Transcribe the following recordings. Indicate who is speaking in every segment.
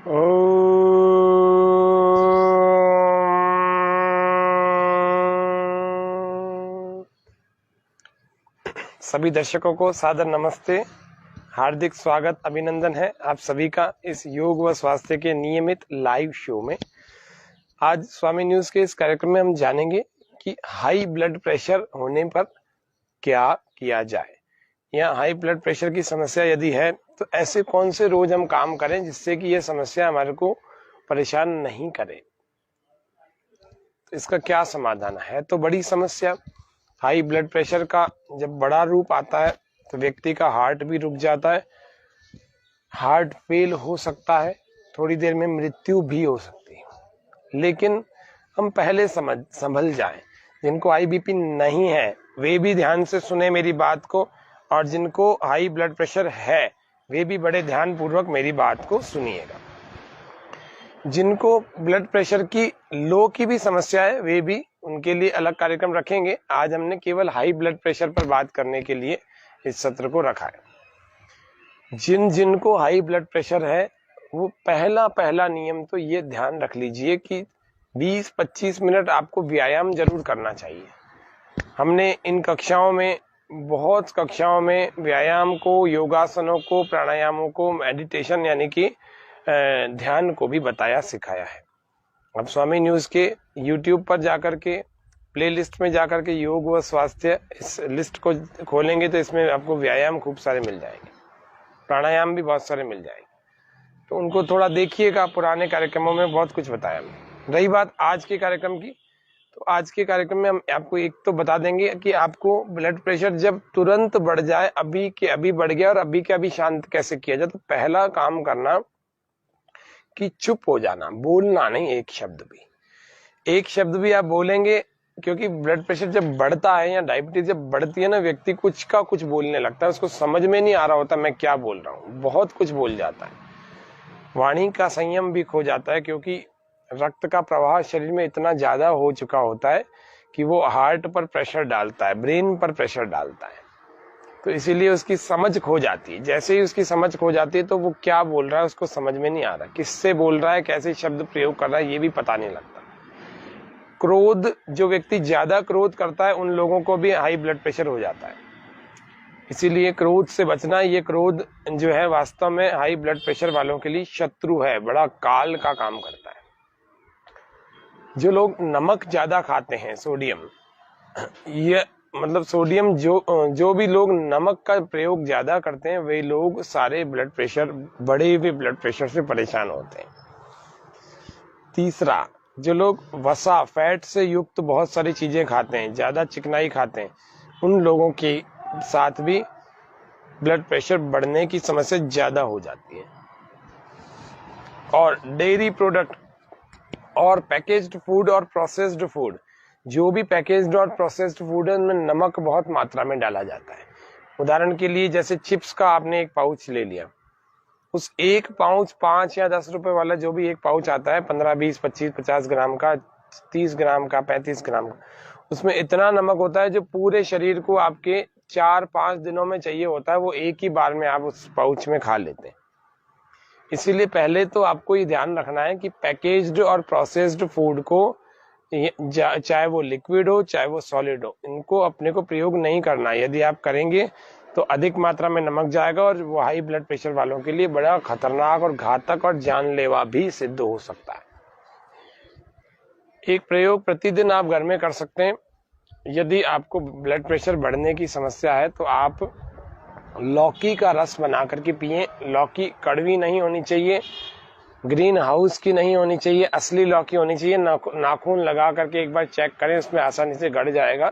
Speaker 1: सभी दर्शकों को सादर नमस्ते, हार्दिक स्वागत अभिनंदन है आप सभी का इस योग व स्वास्थ्य के नियमित लाइव शो में। आज स्वामी न्यूज के इस कार्यक्रम में हम जानेंगे कि हाई ब्लड प्रेशर होने पर क्या किया जाए, या हाई ब्लड प्रेशर की समस्या यदि है तो ऐसे कौन से रोज हम काम करें जिससे कि यह समस्या हमारे को परेशान नहीं करे। इसका क्या समाधान है? तो बड़ी समस्या हाई ब्लड प्रेशर का जब बड़ा रूप आता है तो व्यक्ति का हार्ट भी रुक जाता है, हार्ट फेल हो सकता है, थोड़ी देर में मृत्यु भी हो सकती है। लेकिन हम पहले संभल जाएं। जिनको हाई बीपी नहीं है वे भी ध्यान से सुने मेरी बात को, और जिनको हाई ब्लड प्रेशर है वे भी बड़े ध्यान पूर्वक मेरी बात को सुनिएगा। जिनको ब्लड प्रेशर की लो की भी समस्या है वे भी, उनके लिए अलग कार्यक्रम रखेंगे। आज हमने केवल हाई ब्लड प्रेशर पर बात करने के लिए इस सत्र को रखा है। जिनको हाई ब्लड प्रेशर है वो पहला नियम तो ये ध्यान रख लीजिए कि 20-25 मिनट आपको व्यायाम जरूर करना चाहिए। हमने इन बहुत कक्षाओं में व्यायाम को, योगासनों को, प्राणायामों को, मेडिटेशन यानी कि ध्यान को भी बताया सिखाया है। अब स्वामी न्यूज के YouTube पर जाकर के प्लेलिस्ट में जाकर के योग व स्वास्थ्य इस लिस्ट को खोलेंगे तो इसमें आपको व्यायाम खूब सारे मिल जाएंगे, प्राणायाम भी बहुत सारे मिल जाएंगे, तो उनको थोड़ा देखिएगा। पुराने कार्यक्रमों में बहुत कुछ बताया। रही बात आज के कार्यक्रम की, तो आज के कार्यक्रम में हम आपको एक तो बता देंगे कि आपको ब्लड प्रेशर जब तुरंत बढ़ जाए, अभी के अभी बढ़ गया और अभी के अभी शांत कैसे किया जाए। तो पहला काम करना कि चुप हो जाना, बोलना नहीं एक शब्द भी आप बोलेंगे, क्योंकि ब्लड प्रेशर जब बढ़ता है या डायबिटीज जब बढ़ती है ना, व्यक्ति कुछ का कुछ बोलने लगता है, उसको समझ में नहीं आ रहा होता मैं क्या बोल रहा हूँ, बहुत कुछ बोल जाता है, वाणी का संयम भी खो जाता है, क्योंकि रक्त का प्रवाह शरीर में इतना ज्यादा हो चुका होता है कि वो हार्ट पर प्रेशर डालता है, ब्रेन पर प्रेशर डालता है, तो इसीलिए उसकी समझ खो जाती है। जैसे ही उसकी समझ खो जाती है तो वो क्या बोल रहा है उसको समझ में नहीं आ रहा, किससे बोल रहा है, कैसे शब्द प्रयोग कर रहा है, ये भी पता नहीं लगता। क्रोध, जो व्यक्ति ज्यादा क्रोध करता है उन लोगों को भी हाई ब्लड प्रेशर हो जाता है, इसीलिए क्रोध से बचना। ये क्रोध जो है वास्तव में हाई ब्लड प्रेशर वालों के लिए शत्रु है, बड़ा काल का काम करता है। जो लोग नमक ज्यादा खाते हैं, सोडियम, ये मतलब सोडियम, जो भी लोग नमक का प्रयोग ज्यादा करते हैं वे लोग सारे बढ़े हुए ब्लड प्रेशर से परेशान होते हैं। तीसरा, जो लोग वसा, फैट से युक्त बहुत सारी चीजें खाते हैं, ज्यादा चिकनाई खाते हैं, उन लोगों के साथ भी ब्लड प्रेशर बढ़ने की समस्या ज्यादा हो जाती है। और डेयरी प्रोडक्ट और पैकेज्ड फूड और प्रोसेस्ड फूड, जो भी पैकेज्ड और प्रोसेस्ड फूड है उनमें नमक बहुत मात्रा में डाला जाता है। उदाहरण के लिए जैसे चिप्स का आपने एक पाउच ले लिया, उस एक पाउच 5 या 10 रुपए वाला जो भी एक पाउच आता है, 15, 20, 25, 50 ग्राम का, 30 ग्राम का, 35 ग्राम का, उसमें इतना नमक होता है जो पूरे शरीर को आपके 4-5 दिनों में चाहिए होता है, वो एक ही बार में आप उस पाउच में खा लेते हैं। इसीलिए पहले तो आपको ये ध्यान रखना है कि पैकेज्ड और प्रोसेस्ड फूड को, चाहे वो लिक्विड हो चाहे वो सॉलिड हो, इनको अपने को प्रयोग नहीं करना। यदि आप करेंगे तो अधिक मात्रा में नमक जाएगा और वो हाई ब्लड प्रेशर वालों के लिए बड़ा खतरनाक और घातक और जानलेवा भी सिद्ध हो सकता है। एक प्रयोग प्रतिदिन आप घर में कर सकते हैं। यदि आपको ब्लड प्रेशर बढ़ने की समस्या है तो आप लौकी का रस बना करके पिए। लौकी कड़वी नहीं होनी चाहिए, ग्रीन हाउस की नहीं होनी चाहिए, असली लौकी होनी चाहिए। नाखून लगा करके एक बार चेक करें, उसमें आसानी से गड़ जाएगा,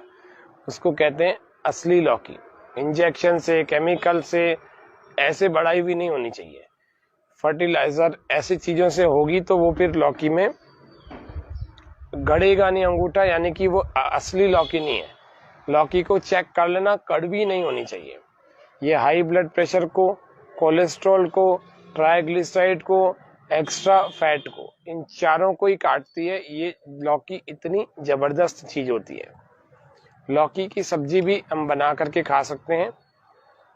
Speaker 1: उसको कहते हैं असली लौकी। इंजेक्शन से, केमिकल से ऐसे बढ़ाई हुई नहीं होनी चाहिए। फर्टिलाइजर ऐसी चीजों से होगी तो वो फिर लौकी में गड़ेगा नहीं अंगूठा, यानी कि वो असली लौकी नहीं है। लौकी को चेक कर लेना, कड़वी नहीं होनी चाहिए। ये हाई ब्लड प्रेशर को, कोलेस्ट्रॉल को, ट्राइग्लिसराइड को, एक्स्ट्रा फैट को, इन चारों को ही काटती है। ये लौकी इतनी जबरदस्त चीज होती है। लौकी की सब्जी भी हम बना करके खा सकते हैं।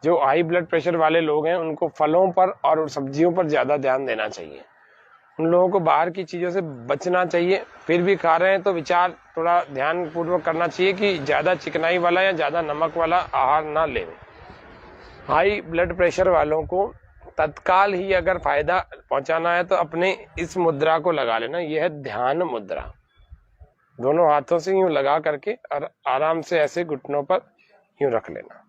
Speaker 1: जो हाई ब्लड प्रेशर वाले लोग हैं उनको फलों पर और सब्जियों पर ज्यादा ध्यान देना चाहिए। उन लोगों को बाहर की चीजों से बचना चाहिए। फिर भी खा रहे हैं तो विचार थोड़ा ध्यान पूर्वक करना चाहिए कि ज्यादा चिकनाई वाला या ज्यादा नमक वाला आहार ना लें। हाई ब्लड प्रेशर वालों को तत्काल ही अगर फायदा पहुंचाना है तो अपने इस मुद्रा को लगा लेना। यह है ध्यान मुद्रा। दोनों हाथों से यूं लगा करके और आराम से ऐसे घुटनों पर यूं रख लेना,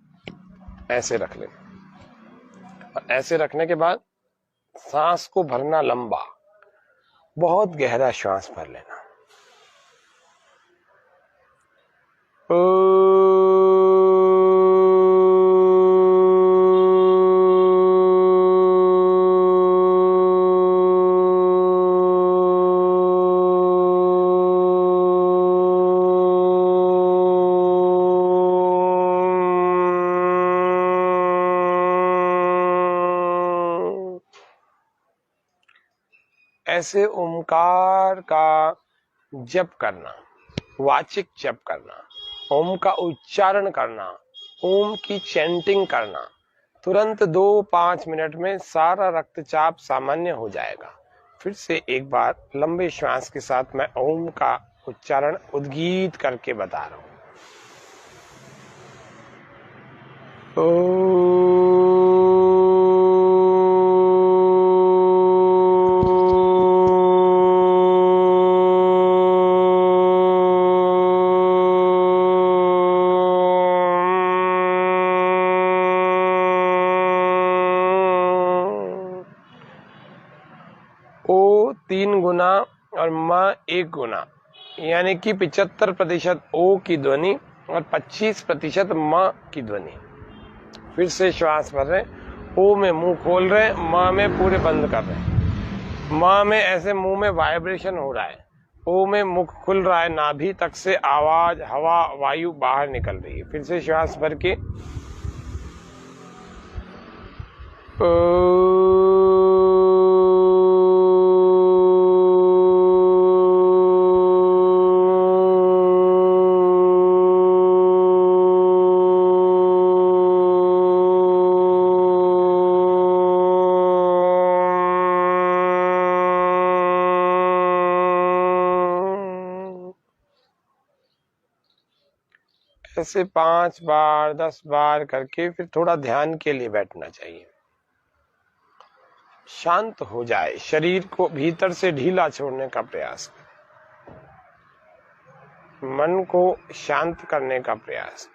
Speaker 1: ऐसे रख लेना। और ऐसे रखने के बाद सांस को भरना लंबा, बहुत गहरा श्वास भर लेना। ऐसे ओमकार का जप करना, वाचिक जप करना, ओम का उच्चारण करना, ओम की चैंटिंग करना, तुरंत 2-5 मिनट में सारा रक्तचाप सामान्य हो जाएगा। फिर से एक बार लंबे श्वास के साथ मैं ओम का उच्चारण उद्गीत करके बता रहा हूं। ओ 3 गुना और म 1 गुना, यानी कि 75% ओ की ध्वनि और 25% म की ध्वनि। फिर से श्वास भर रहे, ओ में मुंह खोल रहे, म में पूरे बंद कर रहे। म में ऐसे मुंह में वाइब्रेशन हो रहा है, ओ में मुख खुल रहा है, नाभि तक से आवाज, हवा, वायु बाहर निकल रही है। फिर से श्वास भर के ऐसे 5 बार 10 बार करके फिर थोड़ा ध्यान के लिए बैठना चाहिए। शांत हो जाए, शरीर को भीतर से ढीला छोड़ने का प्रयास, मन को शांत करने का प्रयास।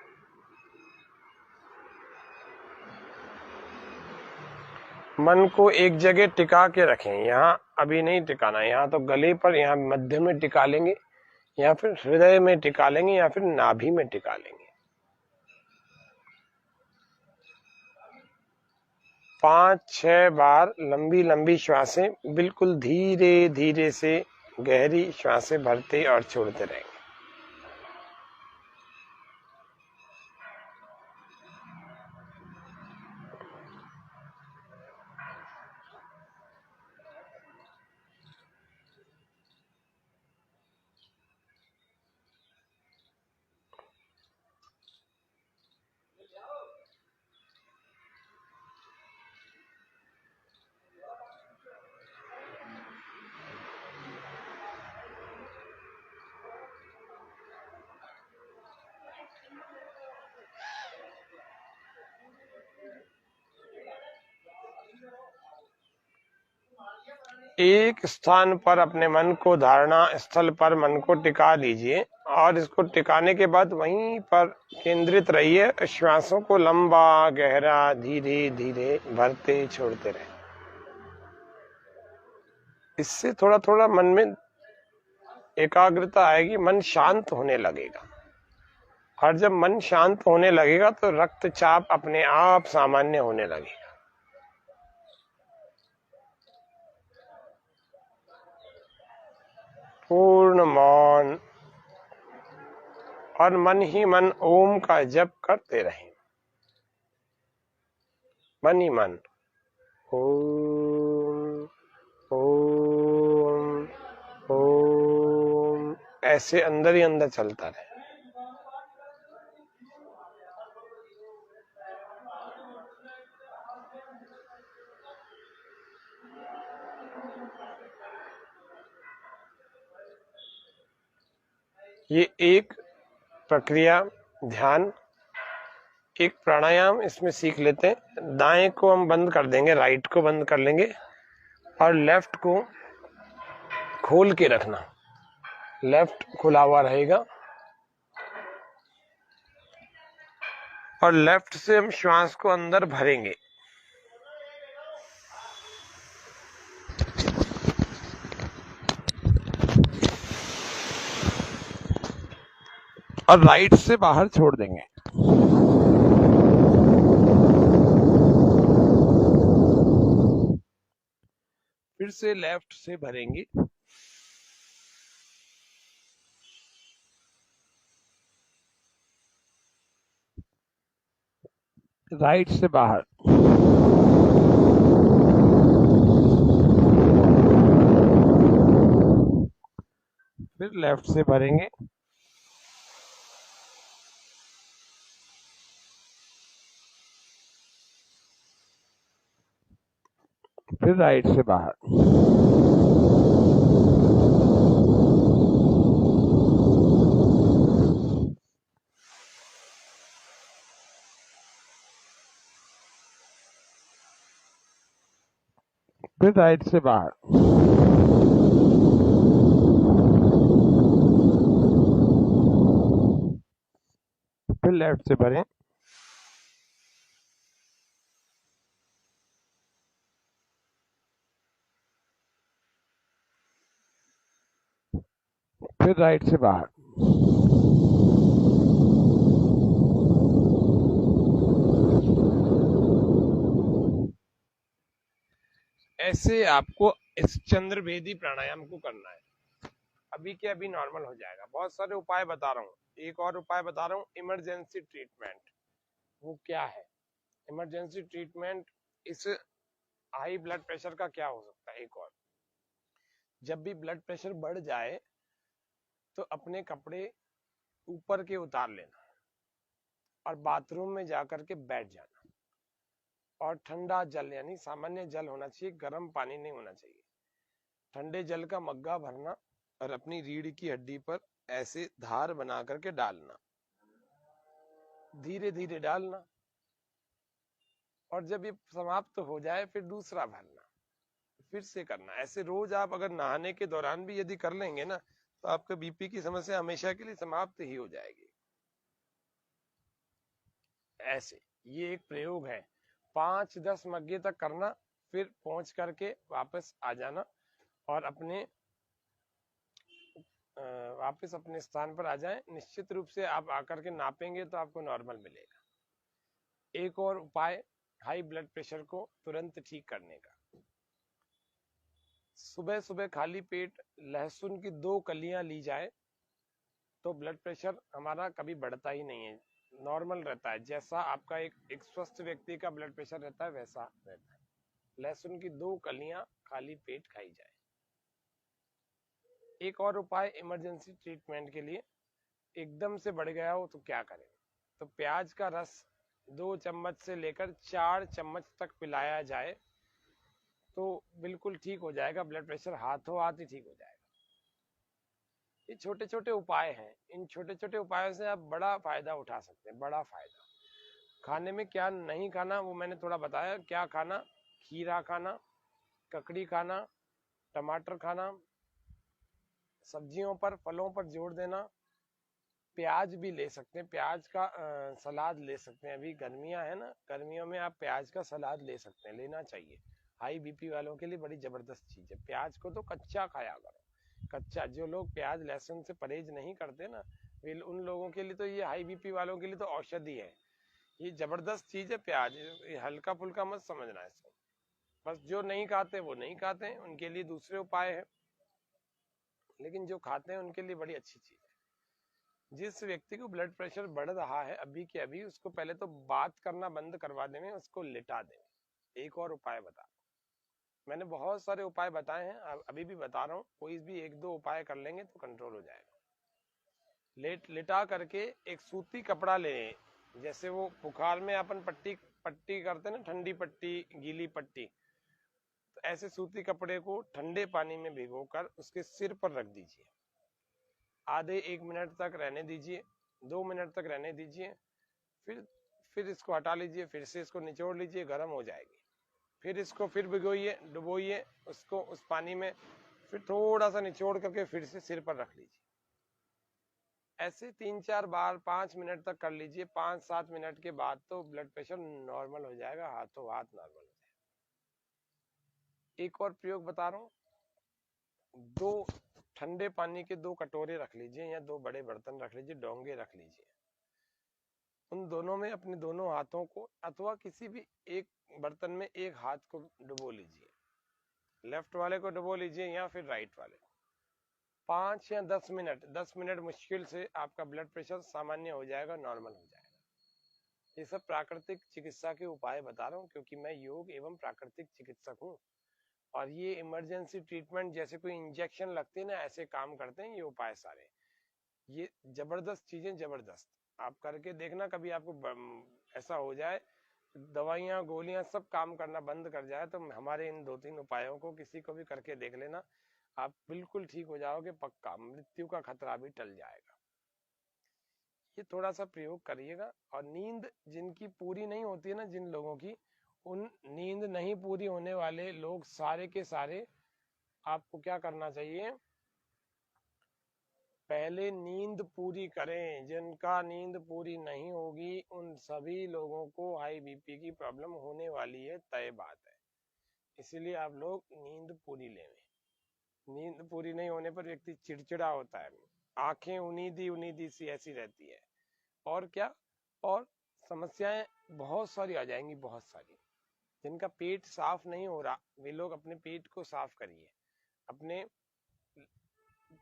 Speaker 1: मन को एक जगह टिका के रखें। यहाँ अभी नहीं टिकाना, यहाँ तो गले पर, यहाँ मध्य में टिका लेंगे, या फिर हृदय में टिका लेंगे, या फिर नाभि में टिका लेंगे। 5-6 बार लंबी लंबी श्वासें बिल्कुल धीरे धीरे से गहरी श्वासें भरते और छोड़ते रहेंगे। एक स्थान पर अपने मन को, धारणा स्थल पर मन को टिका लीजिए और इसको टिकाने के बाद वहीं पर केंद्रित रहिए। श्वासों को लंबा गहरा धीरे धीरे भरते छोड़ते रहे। इससे थोड़ा थोड़ा मन में एकाग्रता आएगी, मन शांत होने लगेगा। और जब मन शांत होने लगेगा तो रक्तचाप अपने आप सामान्य होने लगेगा। पूर्ण मौन और मन ही मन ओम का जप करते रहें। मन ही मन ओम ओम ओम ऐसे अंदर ही अंदर चलता रहे। ये एक प्रक्रिया ध्यान, एक प्राणायाम इसमें सीख लेते हैं। दाएं को हम बंद कर देंगे, राइट को बंद कर लेंगे और लेफ्ट को खोल के रखना, लेफ्ट खुला हुआ रहेगा और लेफ्ट से हम श्वास को अंदर भरेंगे। और राइट से बाहर छोड़ देंगे। फिर से लेफ्ट से भरेंगे, राइट से बाहर, फिर लेफ्ट से भरेंगे, फिर राइट से बाहर। फिर राइट से बाहर। फिर लेफ्ट से भरें, फिर राइट से बाहर। ऐसे आपको इस चंद्रभेदी प्राणायाम को करना है। अभी के अभी नॉर्मल हो जाएगा। बहुत सारे उपाय बता रहा हूँ, एक और उपाय बता रहा हूँ, इमरजेंसी ट्रीटमेंट। वो क्या है इमरजेंसी ट्रीटमेंट? इस हाई ब्लड प्रेशर का क्या हो सकता है? एक और, जब भी ब्लड प्रेशर बढ़ जाए तो अपने कपड़े ऊपर के उतार लेना और बाथरूम में जाकर के बैठ जाना और ठंडा जल, यानी सामान्य जल होना चाहिए, गर्म पानी नहीं होना चाहिए। ठंडे जल का मग्गा भरना और अपनी रीढ़ की हड्डी पर ऐसे धार बना करके डालना, धीरे धीरे डालना, और जब ये समाप्त हो जाए फिर दूसरा भरना, फिर से करना। ऐसे रोज आप अगर नहाने के दौरान भी यदि कर लेंगे ना, तो आपका बीपी की समस्या हमेशा के लिए समाप्त ही हो जाएगी। ऐसे ये एक प्रयोग है, 5-10 मग्गे तक करना, फिर पहुंच करके वापस आ जाना और वापस अपने स्थान पर आ जाएं। निश्चित रूप से आप आकर के नापेंगे तो आपको नॉर्मल मिलेगा। एक और उपाय हाई ब्लड प्रेशर को तुरंत ठीक करने का, सुबह सुबह खाली पेट लहसुन की 2 कलियां ली जाए तो ब्लड प्रेशर हमारा कभी बढ़ता ही नहीं है, नॉर्मल रहता है। जैसा आपका एक स्वस्थ व्यक्ति का ब्लड प्रेशर रहता है वैसा रहता है। लहसुन की 2 कलियां खाली पेट खाई जाए। एक और उपाय इमरजेंसी ट्रीटमेंट के लिए, एकदम से बढ़ गया हो तो क्या करें? तो प्याज का रस 2 चम्मच से लेकर 4 चम्मच तक पिलाया जाए तो बिल्कुल ठीक हो जाएगा ब्लड प्रेशर, हाथों हाथ ही ठीक हो जाएगा। ये छोटे छोटे उपाय हैं, इन छोटे छोटे उपायों से आप बड़ा फायदा उठा सकते हैं, बड़ा फायदा। खाने में क्या नहीं खाना वो मैंने थोड़ा बताया। क्या खाना? खीरा खाना, ककड़ी खाना, टमाटर खाना, सब्जियों पर फलों पर जोर देना, प्याज भी ले सकते हैं, प्याज का सलाद ले सकते हैं। अभी गर्मियां है ना, गर्मियों में आप प्याज का सलाद ले सकते हैं, लेना चाहिए। हाई बीपी वालों के लिए बड़ी जबरदस्त चीज है। प्याज को तो कच्चा खाया करो, कच्चा। जो लोग प्याज लहसुन से परहेज नहीं करते ना, उन लोगों के लिए तो ये हाई बीपी वालों के लिए तो औषधि है। ये जबरदस्त चीज है प्याज, ये हल्का फुल्का मत समझना इसको। बस जो नहीं खाते वो नहीं खाते हैं, उनके लिए दूसरे उपाय है, लेकिन जो खाते हैं उनके लिए बड़ी अच्छी चीज है। जिस व्यक्ति को ब्लड प्रेशर बढ़ रहा है अभी के अभी, उसको पहले तो बात करना बंद करवा देंगे, उसको लिटा देंगे। एक और उपाय बता, मैंने बहुत सारे उपाय बताए हैं, अभी भी बता रहा हूँ, कोई भी 1-2 उपाय कर लेंगे तो कंट्रोल हो जाएगा। लिटा करके एक सूती कपड़ा ले, जैसे वो बुखार में अपन पट्टी पट्टी करते हैं ना, ठंडी पट्टी, गीली पट्टी, तो ऐसे सूती कपड़े को ठंडे पानी में भिगोकर उसके सिर पर रख दीजिए आधे 1 मिनट तक रहने दीजिए, 2 मिनट तक रहने दीजिए, फिर इसको हटा लीजिए, फिर से इसको निचोड़ लीजिए, गर्म हो जाएगी। फिर इसको फिर भिगोइए, डुबोइए उसको उस पानी में, फिर थोड़ा सा निचोड़ करके फिर से सिर पर रख लीजिए। ऐसे 3-4 बार 5 मिनट तक कर लीजिए। 5-7 मिनट के बाद तो ब्लड प्रेशर नॉर्मल हो जाएगा, हाथों हाथ नॉर्मल हो जाएगा। एक और प्रयोग बता रहा हूँ। 2 ठंडे पानी के 2 कटोरे रख लीजिए या 2 बड़े बर्तन रख लीजिए, डोंगे रख लीजिए। उन दोनों में अपने दोनों हाथों को अथवा किसी भी एक बर्तन में एक हाथ को डुबो लीजिए, लेफ्ट वाले को डुबो लीजिए या फिर राइट वाले को। 5 या 10 मिनट, 10 मिनट मुश्किल से आपका ब्लड प्रेशर सामान्य हो जाएगा, नॉर्मल हो जाएगा। ये सब प्राकृतिक चिकित्सा के उपाय बता रहा हूँ, क्योंकि मैं योग एवं प्राकृतिक चिकित्सक हूँ। और ये इमरजेंसी ट्रीटमेंट जैसे कोई इंजेक्शन लगते हैं ना, ऐसे काम करते हैं ये उपाय सारे। ये जबरदस्त चीजें, जबरदस्त। आप करके देखना, कभी आपको ऐसा हो जाए दवाइयाँ गोलियां सब काम करना बंद कर जाए, तो हमारे इन 2-3 उपायों को किसी को भी करके देख लेना, आप बिल्कुल ठीक हो जाओगे पक्का, मृत्यु का खतरा भी टल जाएगा। ये थोड़ा सा प्रयोग करिएगा। और नींद जिनकी पूरी नहीं होती है ना, जिन लोगों की, उन नींद नहीं पूरी होने वाले लोग सारे के सारे, आपको क्या करना चाहिए, पहले नींद पूरी करें। जिनका नींद पूरी नहीं होगी उन सभी लोगों को हाई बीपी की प्रॉब्लम होने वाली है, तय बात है। इसीलिए आप लोग नींद पूरी लें। नींद पूरी नहीं होने पर व्यक्ति चिड़चिड़ा होता है, आंखें उनीदी सी ऐसी रहती है, और क्या, और समस्याएं बहुत सारी आ जाएंगी, बहुत सारी। जिनका पेट साफ नहीं हो रहा, वे लोग अपने पेट को साफ करिए। अपने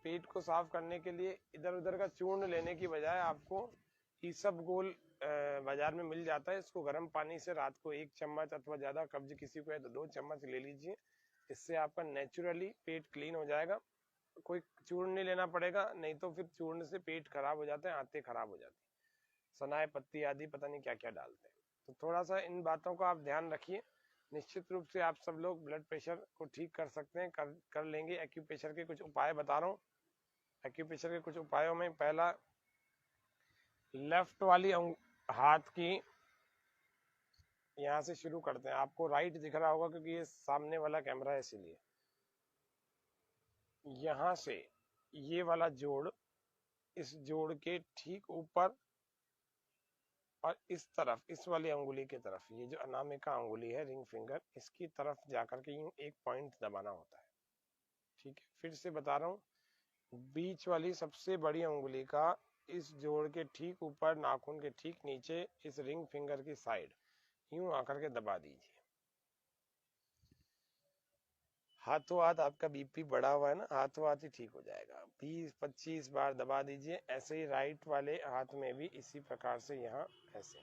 Speaker 1: पेट को साफ करने के लिए इधर उधर का चूर्ण लेने की बजाय आपको ईसबगोल बाजार में मिल जाता है। इसको गर्म पानी से रात को 1 चम्मच, अथवा ज्यादा कब्ज किसी को है तो 2 चम्मच ले लीजिए। इससे आपका नेचुरली पेट क्लीन हो जाएगा। कोई चूर्ण नहीं लेना पड़ेगा, नहीं तो फिर चूर्ण से पेट खराब हो जाते हैं, आंतें खराब हो जाती है, सनाए पत्ती आदि पता नहीं क्या क्या डालते हैं। तो थोड़ा सा इन बातों को आप ध्यान रखिए। निश्चित रूप से आप सब लोग ब्लड प्रेशर को ठीक कर सकते हैं, कर लेंगे। एक्यूप्रेशर के कुछ उपाय बता रहा हूँ। एक्यूप्रेशर के कुछ उपायों में पहला, लेफ्ट वाली हाथ की, यहां से शुरू करते हैं। आपको राइट दिख रहा होगा क्योंकि ये सामने वाला कैमरा है, इसीलिए। यहां से ये वाला जोड़, इस जोड़ के ठीक ऊपर, और इस तरफ, इस वाली अंगुली की तरफ, ये जो अनामिका अंगुली है, रिंग फिंगर, इसकी तरफ जाकर के यूं एक पॉइंट दबाना होता है। ठीक है, फिर से बता रहा हूँ। बीच वाली सबसे बड़ी अंगुली का इस जोड़ के ठीक ऊपर, नाखून के ठीक नीचे, इस रिंग फिंगर की साइड यूं आकर के दबा दीजिए। हाथों हाथ आपका बीपी बढ़ा हुआ है ना, हाथों हाथ ही ठीक हो जाएगा। 20-25 बार दबा दीजिए। ऐसे ही राइट वाले हाथ में भी इसी प्रकार से, यहाँ ऐसे।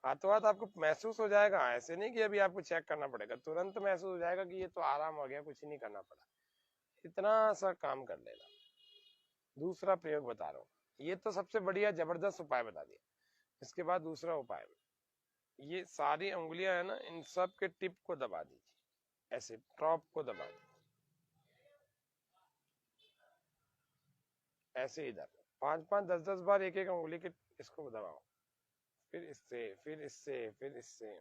Speaker 1: हाथों हाथ आपको महसूस हो जाएगा, ऐसे नहीं कि अभी आपको चेक करना पड़ेगा, तुरंत महसूस हो जाएगा कि ये तो आराम हो गया, कुछ नहीं करना पड़ा। इतना सा काम कर लेना। दूसरा प्रयोग बता रहा हूँ। ये तो सबसे बढ़िया जबरदस्त उपाय बता दिया। इसके बाद दूसरा उपाय, ये सारी उंगलियां है ना, इन सब के टिप को दबा दीजिए, ऐसे टॉप को दबा दीजिए, ऐसे इधर 5-5, 10-10 बार एक एक उंगली के इसको दबाओ। फिर इससे, फिर इससे, फिर इससे,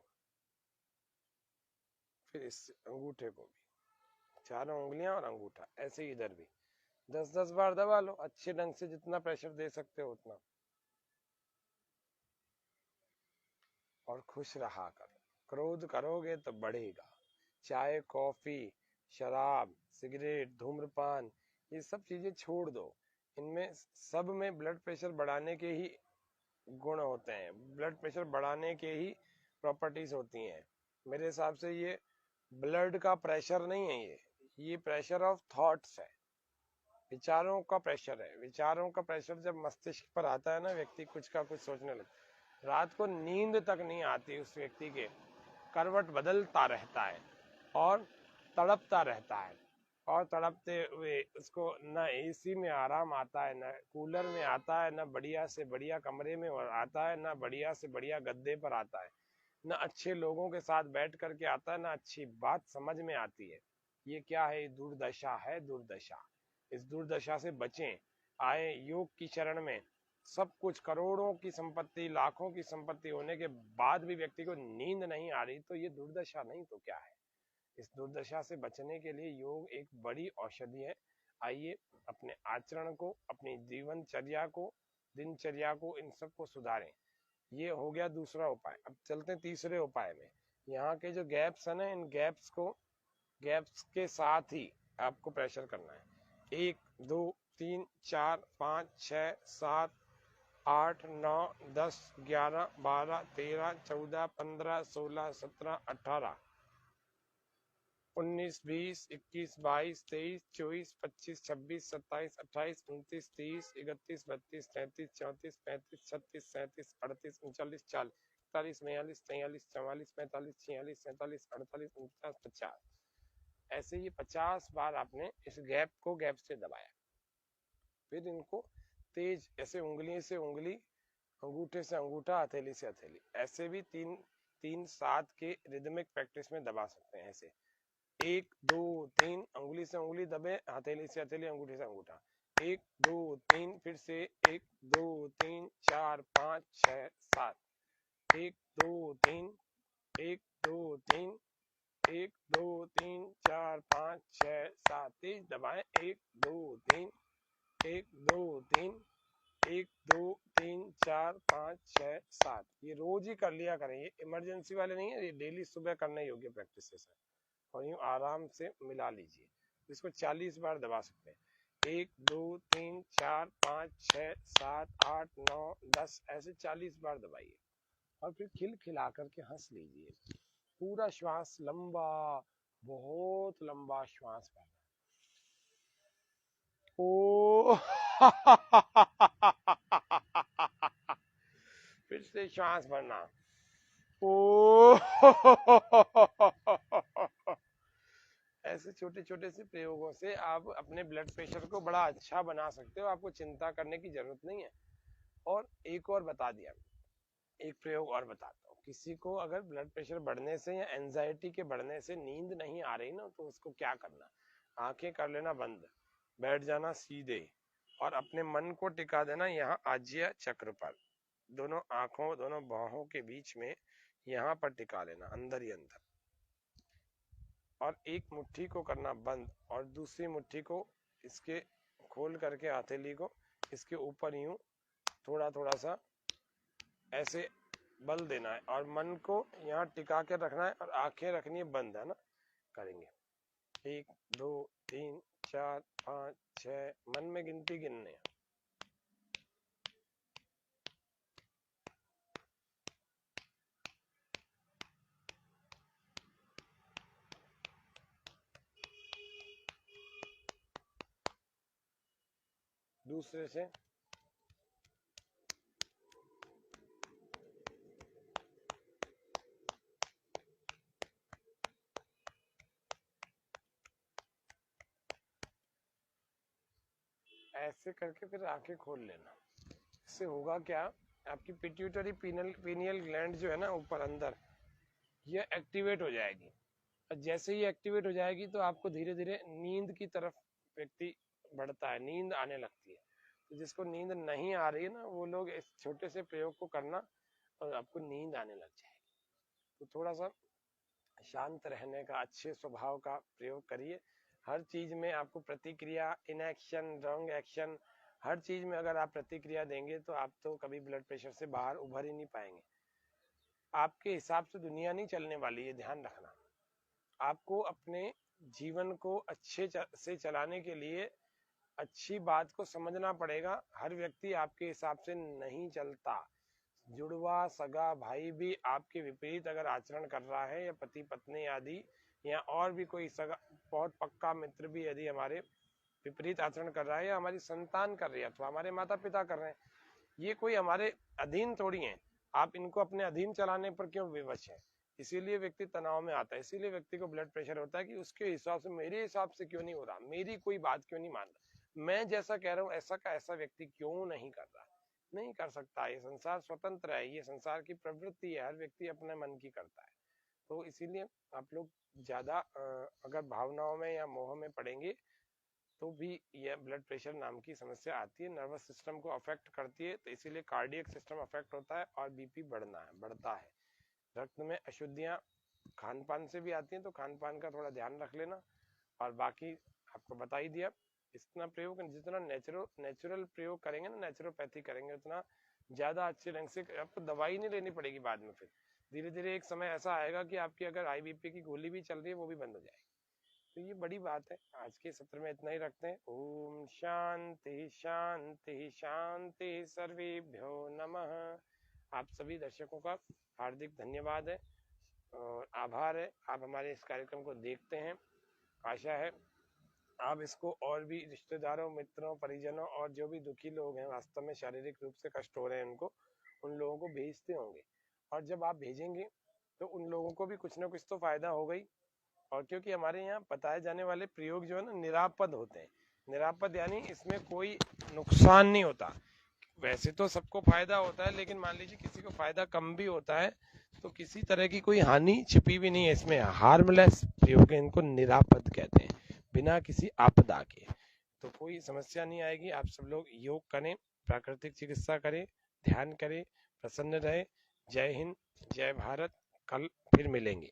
Speaker 1: फिर इससे, अंगूठे को भी, चारों उंगलियां और अंगूठा, ऐसे ही इधर भी 10-10 बार दबा लो अच्छे ढंग से, जितना प्रेशर दे सकते हो उतना। और खुश रहा करो। क्रोध करोगे तो बढ़ेगा। चाय, कॉफी, शराब, सिगरेट, धूम्रपान, ये सब चीजें छोड़ दो। इनमें सब में ब्लड प्रेशर बढ़ाने के ही गुण होते हैं, ब्लड प्रेशर बढ़ाने के ही प्रॉपर्टीज होती हैं। मेरे हिसाब से ये ब्लड का प्रेशर नहीं है, ये प्रेशर ऑफ थॉट्स है, विचारों का प्रेशर है। विचारों का प्रेशर जब मस्तिष्क पर आता है ना, व्यक्ति कुछ का कुछ सोचने लगता, रात को नींद तक नहीं आती उस व्यक्ति के, करवट बदलता रहता है और तड़पता रहता है। और तड़पते हुए उसको न एसी में आराम आता है, न कूलर में आता है, न बढ़िया से बढ़िया कमरे में आता है, न बढ़िया से बढ़िया गद्दे पर आता है, न अच्छे लोगों के साथ बैठ करके आता है, न अच्छी बात समझ में आती है। ये क्या है? दुर्दशा है, दुर्दशा। इस दुर्दशा से बचें। आए योग की शरण में। सब कुछ, करोड़ों की संपत्ति, लाखों की संपत्ति होने के बाद भी व्यक्ति को नींद नहीं आ रही, तो ये दुर्दशा नहीं तो क्या है? इस दुर्दशा से बचने के लिए योग एक बड़ी औषधि है। आइए अपने आचरण को, अपनी जीवनचर्या को, दिनचर्या को, इन सब को सुधारें। ये हो गया दूसरा उपाय। अब चलते हैं तीसरे उपाय में। यहाँ के जो गैप्स है ना, इन गैप्स के साथ ही आपको प्रेशर करना है। 1 2 3 4 5 6 7 8 9 10 11 12 13 14 15 16 17 18 19 20 21 22 23 24 25 26 27 28 29 30 31 32 33 34 35 36 37 38 39 40 41 42 43 44 45 46 47 48 49 50। ऐसे ही 50 बार आपने इस गैप से दबाया। फिर इनको तेज, ऐसे उंगली से उंगली, अंगूठे से अंगूठा, हथेली से हथेली, ऐसे भी 3-3-7 के रिदमिक प्रैक्टिस में दबा सकते हैं। ऐसे 1 2 3 उंगली से उंगली दबे, हथेली से हथेली, अंगूठे से अंगूठा। 1 2 3, फिर से 1 2 3 4 5 6 7। 1 2 3 1 2 3 1 2 3 4 5 6 7। तेज दबाएं। 1 2 3 1 2 3 1 2 3 4 5 6 7। ये रोज ही कर लिया करें, ये इमरजेंसी वाले नहीं है, ये डेली सुबह करने योग्य प्रैक्टिस है। और यूं आराम से मिला लीजिए। इसको 40 बार दबा सकते हैं। 1 2 3 4 5 6 7 8 9 10, ऐसे 40 बार दबाइए। और फिर खिलखिला करके हंस लीजिए। पूरा श्वास लंबा, बहुत लंबा श्वास भरना। ओ फिर से श्वास भरना। ओ ऐसे छोटे छोटे से प्रयोगों से आप अपने ब्लड प्रेशर को बड़ा अच्छा बना सकते हो। आपको चिंता करने की जरूरत नहीं है। और एक और बता दिया, एक प्रयोग और बताता हूँ। किसी को अगर ब्लड प्रेशर बढ़ने से या एंजाइटी के बढ़ने से नींद नहीं आ रही ना, तो उसको क्या करना? आंखें कर लेना बंद, बैठ जाना सीधे और अपने मन को टिका देना यहाँ आज्य चक्र पर। दोनों आंखों, दोनों बाहों के बीच में यहाँ पर टिका लेना, अंदर ही अंदर। और एक मुट्ठी को करना बंद और दूसरी मुट्ठी को इसके खोल करके हथेली को इसके ऊपर यूं थोड़ा थोड़ा सा ऐसे बल देना है और मन को यहाँ टिका के रखना है और आंखें रखनी है बंद, है ना? करेंगे 1 2 3 4 5 6, मन में गिनती गिनने हैं। दूसरे से ऐसे करके फिर आंखें खोल लेना। इससे होगा क्या? आपकी पिट्यूटरी पीनियल ग्लैंड जो है ना ऊपर अंदर, ये एक्टिवेट हो जाएगी। और जैसे ही एक्टिवेट हो जाएगी तो आपको धीरे धीरे नींद की तरफ व्यक्ति बढ़ता है, नींद आने लगती है। तो जिसको नींद नहीं आ रही है ना, वो लोग इस छोटे से प्रयोग को करना और आपको नींद आने लग जाएगी। तो थोड़ा सा शांत रहने का, अच्छे स्वभाव का प्रयोग करिए। हर चीज में आपको प्रतिक्रिया, इनएक्शन, रॉन्ग एक्शन, हर चीज में अगर आप प्रतिक्रिया देंगे तो आप तो कभी ब्लड प्रेशर से बाहर उभर ही नहीं पाएंगे। आपके हिसाब से दुनिया नहीं चलने वाली, ये ध्यान रखना। आपको अपने जीवन को अच्छे से चलाने के लिए अच्छी बात को समझना पड़ेगा। हर व्यक्ति आपके हिसाब से नहीं चलता। जुड़वा सगा भाई भी आपके विपरीत अगर आचरण कर रहा है, या पति पत्नी आदि, या और भी कोई सगा बहुत पक्का मित्र भी यदि हमारे विपरीत आचरण कर रहा है, या हमारी संतान कर रही है अथवा हमारे माता पिता कर रहे हैं, ये कोई हमारे अधीन थोड़ी है। आप इनको अपने अधीन चलाने पर क्यों विवश है? इसीलिए व्यक्ति तनाव में आता है, इसीलिए व्यक्ति को ब्लड प्रेशर होता है कि उसके हिसाब से, मेरे हिसाब से क्यों नहीं हो रहा, मेरी कोई बात क्यों नहीं मान रहा, मैं जैसा कह रहा हूँ ऐसा का ऐसा व्यक्ति क्यों नहीं कर रहा। नहीं कर सकता। ये संसार स्वतंत्र है, ये संसार की प्रवृत्ति है, हर व्यक्ति अपने मन की करता है। तो इसीलिए आप लोग ज्यादा अगर भावनाओं में या मोह में पड़ेंगे तो भी यह ब्लड प्रेशर नाम की समस्या आती है, नर्वस सिस्टम को अफेक्ट करती है, तो इसीलिए कार्डियक सिस्टम अफेक्ट होता है और बीपी बढ़ता है। रक्त में अशुद्धियां खान पान से भी आती हैं, तो खान पान का थोड़ा ध्यान रख लेना। और बाकी आपको बता ही दिया, इतना प्रयोग जितना नेचुरल प्रयोग करेंगे ना, नेचुरोपैथी करेंगे, उतना ज्यादा अच्छे ढंग से आपको दवाई नहीं लेनी पड़ेगी बाद में। फिर धीरे धीरे एक समय ऐसा आएगा कि आपकी अगर हाई बीपी की गोली भी चल रही है वो भी बंद हो जाएगी। तो ये बड़ी बात है। आज के सत्र में इतना ही रखते हैं। ओम शांति शांति शांति, सर्वेभ्यो नमः। आप सभी दर्शकों का हार्दिक धन्यवाद है और आभार है, आप हमारे इस कार्यक्रम को देखते हैं। आशा है आप इसको और भी रिश्तेदारों, मित्रों, परिजनों और जो भी दुखी लोग हैं, वास्तव में शारीरिक रूप से कष्ट हो रहे हैं उनको, उन लोगों को भेजते होंगे। और जब आप भेजेंगे तो उन लोगों को भी कुछ ना कुछ तो फायदा होगा ही। और क्योंकि हमारे यहाँ बताए जाने वाले प्रयोग जो है ना, निरापद होते हैं। निरापद यानी इसमें कोई नुकसान नहीं होता। वैसे तो सबको फायदा होता है, लेकिन मान लीजिए किसी को फायदा कम भी होता है, तो किसी तरह की कोई हानि छिपी भी नहीं है इसमें। हार्मलेस प्रयोग है, इनको निरापद कहते हैं, बिना किसी आपदा के। तो कोई समस्या नहीं आएगी। आप सब लोग योग करें, प्राकृतिक चिकित्सा करें, ध्यान करें, प्रसन्न रहे। जय हिंद, जय भारत। कल फिर मिलेंगे।